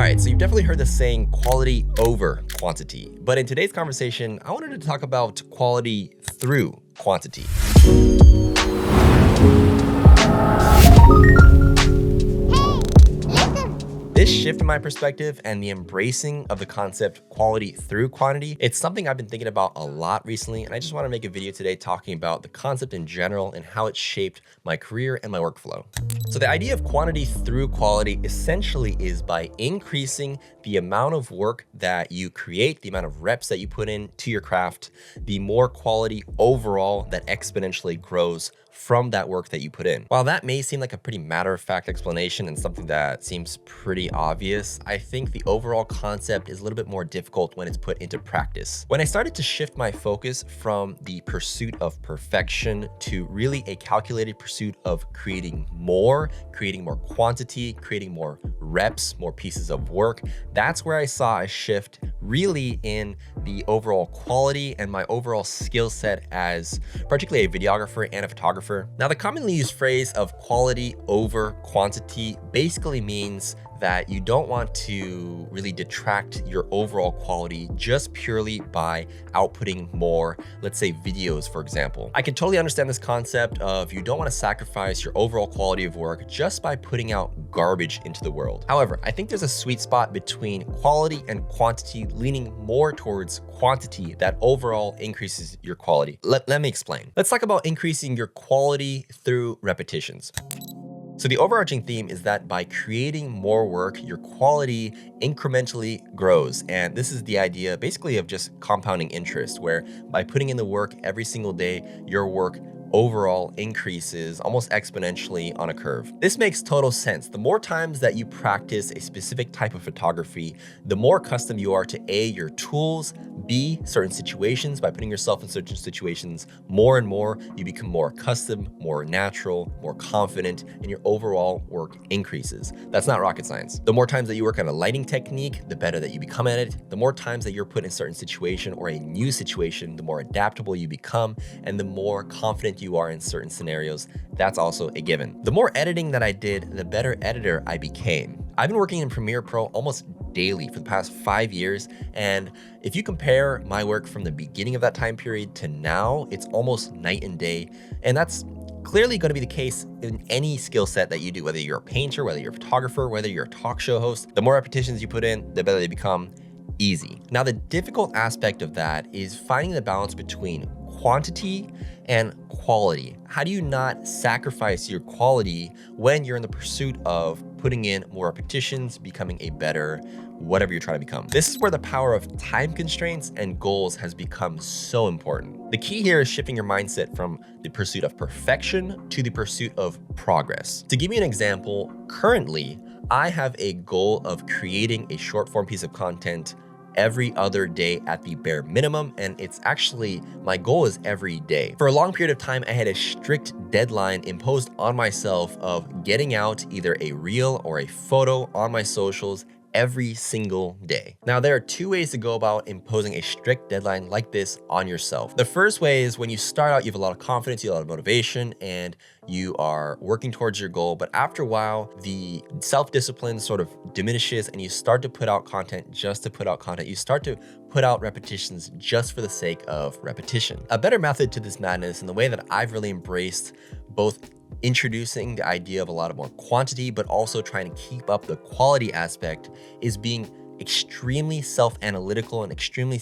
right, so you've definitely heard the saying quality over quantity. But in today's conversation, I wanted to talk about quality through quantity. This shift in my perspective and the embracing of the concept quality through quantity, it's something I've been thinking about a lot recently, and I just want to make a video today talking about the concept in general and how it shaped my career and my workflow. So the idea of quantity through quality essentially is by increasing the amount of work that you create, the amount of reps that you put in to your craft, the more quality overall that exponentially grows from that work that you put in. While that may seem like a pretty matter-of-fact explanation and something that seems pretty obvious, I think the overall concept is a little bit more difficult when it's put into practice. When I started to shift my focus from the pursuit of perfection to really a calculated pursuit of creating more quantity, creating more reps, more pieces of work, that's where I saw a shift really in the overall quality and my overall skill set as particularly a videographer and a photographer. Now, the commonly used phrase of quality over quantity basically means that you don't want to really detract your overall quality just purely by outputting more, let's say videos, for example. I can totally understand this concept of you don't want to sacrifice your overall quality of work just by putting out garbage into the world. However, I think there's a sweet spot between quality and quantity, leaning more towards quantity that overall increases your quality. Let me explain. Let's talk about increasing your quality through repetitions. So the overarching theme is that by creating more work, your quality incrementally grows. And this is the idea basically of just compounding interest, where by putting in the work every single day, your work overall increases almost exponentially on a curve. This makes total sense. The more times that you practice a specific type of photography, the more accustomed you are to A, your tools, B, certain situations. By putting yourself in certain situations more and more, you become more accustomed, more natural, more confident, and your overall work increases. That's not rocket science. The more times that you work on a lighting technique, the better that you become at it. The more times that you're put in a certain situation or a new situation, the more adaptable you become and the more confident you are in certain scenarios. That's also a given. The more editing that I did, the better editor I became. I've been working in Premiere Pro almost daily for the past 5 years. And if you compare my work from the beginning of that time period to now, it's almost night and day. And that's clearly going to be the case in any skill set that you do, whether you're a painter, whether you're a photographer, whether you're a talk show host. The more repetitions you put in, the better they become. Easy. Now, the difficult aspect of that is finding the balance between quantity and quality. How do you not sacrifice your quality when you're in the pursuit of putting in more repetitions, becoming a better whatever you're trying to become? This is where the power of time constraints and goals has become so important. The key here is shifting your mindset from the pursuit of perfection to the pursuit of progress. To give you an example, currently, I have a goal of creating a short form piece of content every other day at the bare minimum, and it's actually, my goal is every day. For a long period of time, I had a strict deadline imposed on myself of getting out either a reel or a photo on my socials every single day. Now, there are two ways to go about imposing a strict deadline like this on yourself. The first way is when you start out, you have a lot of confidence, you have a lot of motivation, and you are working towards your goal. But after a while, the self-discipline sort of diminishes and you start to put out content just to put out content. You start to put out repetitions just for the sake of repetition. A better method to this madness, and the way that I've really embraced both introducing the idea of a lot of more quantity, but also trying to keep up the quality aspect, is being extremely self-analytical and extremely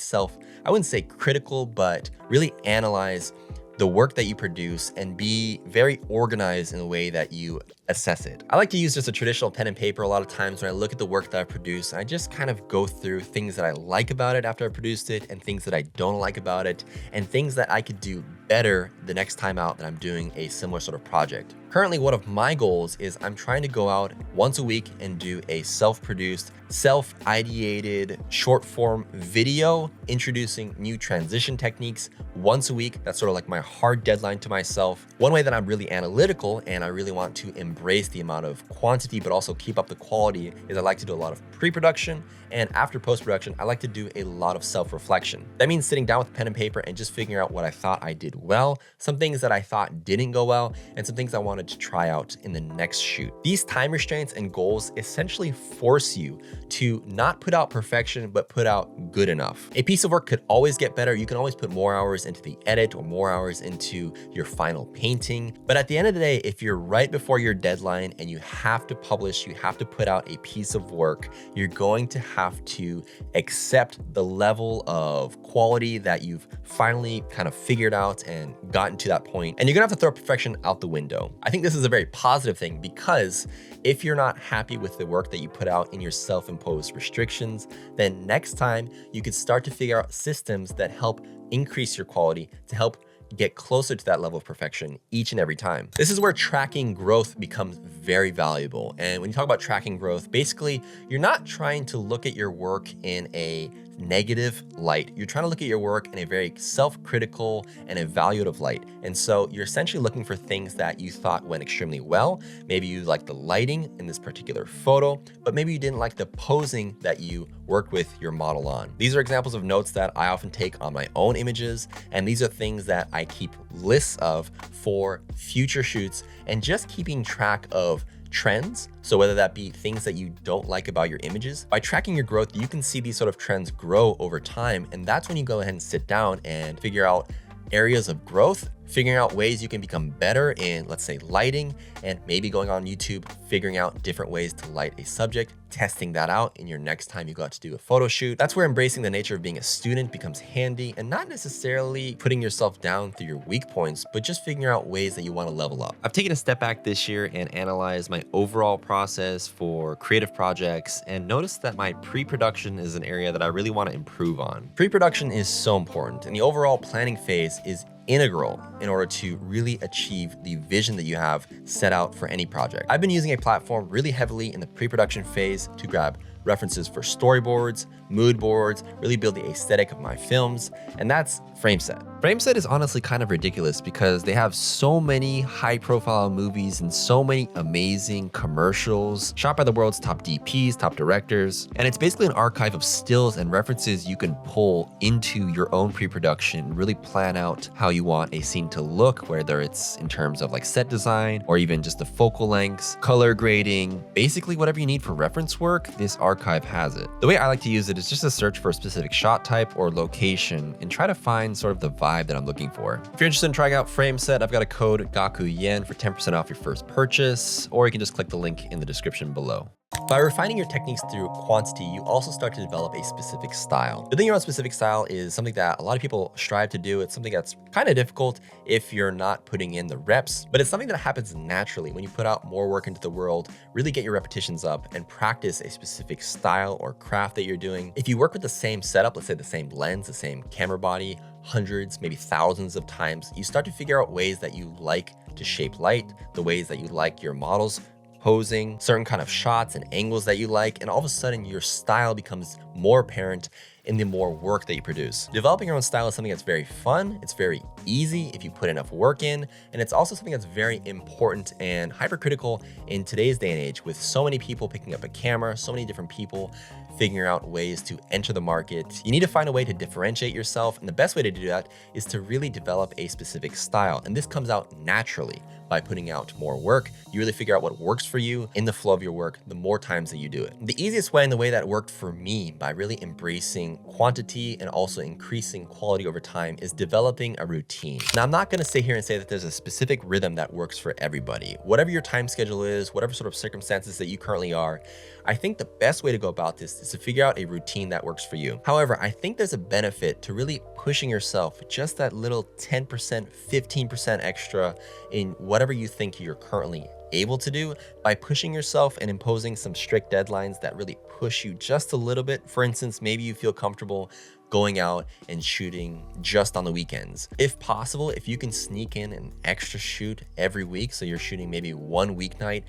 I wouldn't say critical, but really analyze the work that you produce and be very organized in the way that you assess it. I like to use just a traditional pen and paper a lot of times when I look at the work that I produce. I just kind of go through things that I like about it after I produced it and things that I don't like about it and things that I could do better the next time out that I'm doing a similar sort of project. Currently, one of my goals is I'm trying to go out once a week and do a self-produced, self-ideated short form video introducing new transition techniques once a week. That's sort of like my hard deadline to myself. One way that I'm really analytical and I really want to embrace embrace the amount of quantity, but also keep up the quality is I like to do a lot of pre-production, and after post-production, I like to do a lot of self-reflection. That means sitting down with pen and paper and just figuring out what I thought I did well, some things that I thought didn't go well, and some things I wanted to try out in the next shoot. These time restraints and goals essentially force you to not put out perfection, but put out good enough. A piece of work could always get better. You can always put more hours into the edit or more hours into your final painting. But at the end of the day, if you're right before your deadline and you have to publish, you have to put out a piece of work, you're going to have to accept the level of quality that you've finally kind of figured out and gotten to that point. And you're gonna have to throw perfection out the window. I think this is a very positive thing, because if you're not happy with the work that you put out in your self-imposed restrictions, then next time you could start to figure out systems that help increase your quality, to help get closer to that level of perfection each and every time. This is where tracking growth becomes very valuable. And when you talk about tracking growth, basically, you're not trying to look at your work in a negative light. You're trying to look at your work in a very self-critical and evaluative light. And so you're essentially looking for things that you thought went extremely well. Maybe you liked the lighting in this particular photo, but maybe you didn't like the posing that you worked with your model on. These are examples of notes that I often take on my own images, and these are things that I keep lists of for future shoots, and just keeping track of trends. So whether that be things that you don't like about your images, by tracking your growth, you can see these sort of trends grow over time. And that's when you go ahead and sit down and figure out areas of growth, figuring out ways you can become better in, let's say, lighting, and maybe going on YouTube, figuring out different ways to light a subject, testing that out in your next time you go out to do a photo shoot. That's where embracing the nature of being a student becomes handy, and not necessarily putting yourself down through your weak points, but just figuring out ways that you want to level up. I've taken a step back this year and analyzed my overall process for creative projects, and noticed that my pre-production is an area that I really want to improve on. Pre-production is so important, and the overall planning phase is integral in order to really achieve the vision that you have set out for any project. I've been using a platform really heavily in the pre-production phase to grab references for storyboards, mood boards, really build the aesthetic of my films, and that's Frameset. Frameset is honestly kind of ridiculous because they have so many high-profile movies and so many amazing commercials shot by the world's top DPs, top directors, and it's basically an archive of stills and references you can pull into your own pre-production, really plan out how you want a scene to look, whether it's in terms of like set design or even just the focal lengths, color grading, basically whatever you need for reference work, this archive has it. The way I like to use it is just to search for a specific shot type or location and try to find sort of the vibe that I'm looking for. If you're interested in trying out Frameset, I've got a code GAKUYEN for 10% off your first purchase, or you can just click the link in the description below. By refining your techniques through quantity, you also start to develop a specific style. Building your own specific style is something that a lot of people strive to do. It's something that's kind of difficult if you're not putting in the reps, but it's something that happens naturally when you put out more work into the world, really get your repetitions up and practice a specific style or craft that you're doing. If you work with the same setup, let's say the same lens, the same camera body, hundreds, maybe thousands of times, you start to figure out ways that you like to shape light, the ways that you like your models posing, certain kind of shots and angles that you like, and all of a sudden your style becomes more apparent in the more work that you produce. Developing your own style is something that's very fun, it's very easy if you put enough work in, and it's also something that's very important and hypercritical in today's day and age, with so many people picking up a camera, so many different people figuring out ways to enter the market. You need to find a way to differentiate yourself, and the best way to do that is to really develop a specific style, and this comes out naturally by putting out more work. You really figure out what works for you in the flow of your work the more times that you do it. The easiest way and the way that worked for me by really embracing quantity and also increasing quality over time is developing a routine. Now, I'm not gonna sit here and say that there's a specific rhythm that works for everybody. Whatever your time schedule is, whatever sort of circumstances that you currently are, I think the best way to go about this is to figure out a routine that works for you. However, I think there's a benefit to really pushing yourself just that little 10%, 15% extra in whatever you think you're currently able to do by pushing yourself and imposing some strict deadlines that really push you just a little bit. For instance, maybe you feel comfortable going out and shooting just on the weekends. If possible, if you can sneak in an extra shoot every week, so you're shooting maybe one weeknight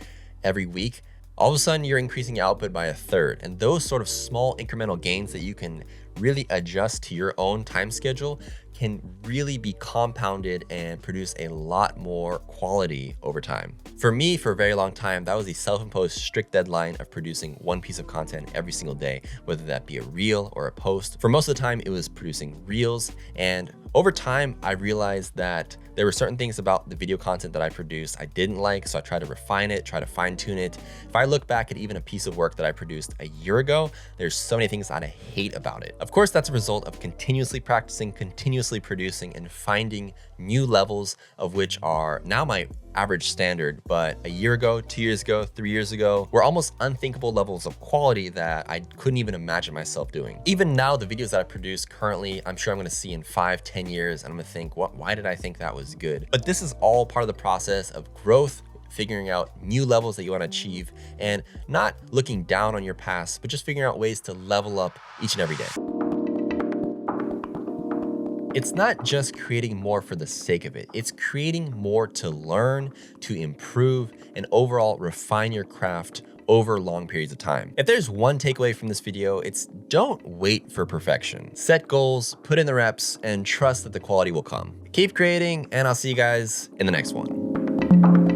every week, all of a sudden you're increasing your output by a third. And those sort of small incremental gains that you can really adjust to your own time schedule can really be compounded and produce a lot more quality over time. For me, for a very long time, that was a self-imposed strict deadline of producing one piece of content every single day, whether that be a reel or a post. For most of the time, it was producing reels. And over time, I realized that there were certain things about the video content that I produced I didn't like, so I tried to refine it, try to fine tune it. If I look back at even a piece of work that I produced a year ago, there's so many things that I hate about it. Of course, that's a result of continuously practicing, continuously producing, and finding new levels of which are now my average standard, but a year ago, 2 years ago, 3 years ago, were almost unthinkable levels of quality that I couldn't even imagine myself doing. Even now, the videos that I produce currently, I'm sure I'm gonna see in 5, 10 years, and I'm gonna think, why did I think that was good? But this is all part of the process of growth, figuring out new levels that you want to achieve, and not looking down on your past, but just figuring out ways to level up each and every day. It's not just creating more for the sake of it. It's creating more to learn, to improve, and overall refine your craft over long periods of time. If there's one takeaway from this video, it's don't wait for perfection. Set goals, put in the reps, and trust that the quality will come. Keep creating, and I'll see you guys in the next one.